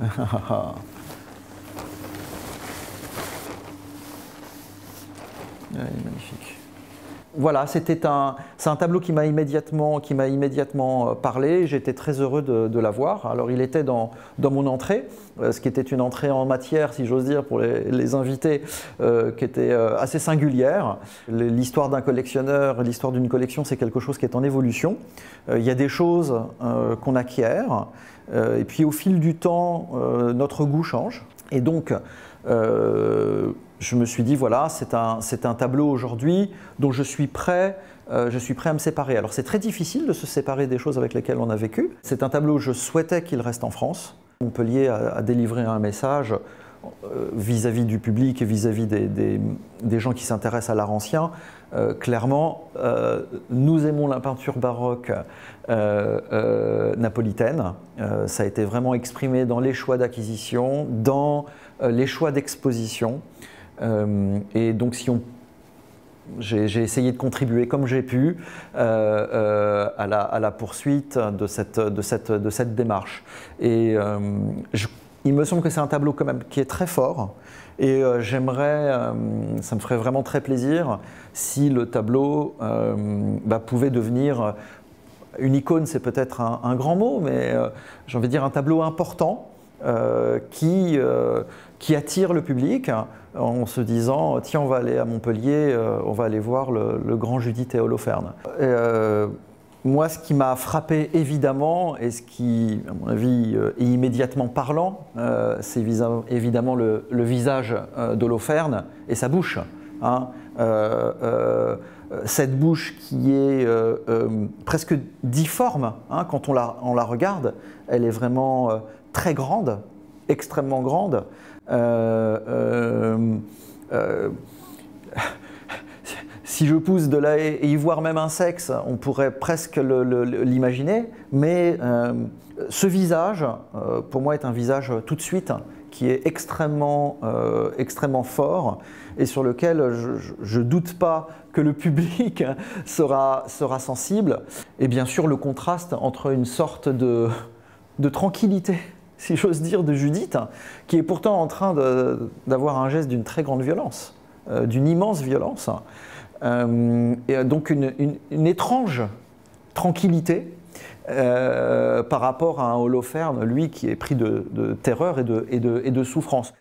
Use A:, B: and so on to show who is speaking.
A: Ouais, magnifique. Voilà, c'est un tableau qui m'a immédiatement parlé. J'étais très heureux de l'avoir. Alors il était dans mon entrée, ce qui était une entrée en matière, si j'ose dire, pour les invités, qui était assez singulière. L'histoire d'un collectionneur, l'histoire d'une collection, c'est quelque chose qui est en évolution. Il y a des choses qu'on acquiert, et puis au fil du temps, notre goût change. Et donc, je me suis dit, voilà, c'est un tableau aujourd'hui dont je suis prêt à me séparer. Alors c'est très difficile de se séparer des choses avec lesquelles on a vécu. C'est un tableau où je souhaitais qu'il reste en France. Montpellier a délivré un message vis-à-vis du public et vis-à-vis des gens qui s'intéressent à l'art ancien. Clairement, nous aimons la peinture baroque napolitaine. Ça a été vraiment exprimé dans les choix d'acquisition, dans les choix d'exposition. Et donc j'ai essayé de contribuer comme j'ai pu à la poursuite de cette démarche. Et il me semble que c'est un tableau quand même qui est très fort. Et ça me ferait vraiment très plaisir si le tableau pouvait devenir une icône, c'est peut-être un grand mot, mais j'ai envie de dire un tableau important qui attire le public en se disant tiens, on va aller à Montpellier, on va aller voir le grand Judith et Holoferne. Moi, ce qui m'a frappé évidemment, et ce qui, à mon avis, est immédiatement parlant, c'est évidemment le visage d'Holoferne et sa bouche. Hein. Cette bouche qui est presque difforme, hein, quand on la regarde, elle est vraiment très grande, extrêmement grande. Si je pousse de là et y voir même un sexe, on pourrait presque l'imaginer, mais ce visage, pour moi, est un visage tout de suite qui est extrêmement fort et sur lequel je ne doute pas que le public sera sensible. Et bien sûr, le contraste entre une sorte de tranquillité, si j'ose dire, de Judith, qui est pourtant en train d'avoir un geste d'une très grande violence, d'une immense violence, et donc une étrange tranquillité par rapport à un Holoferne, lui, qui est pris de terreur et de souffrance.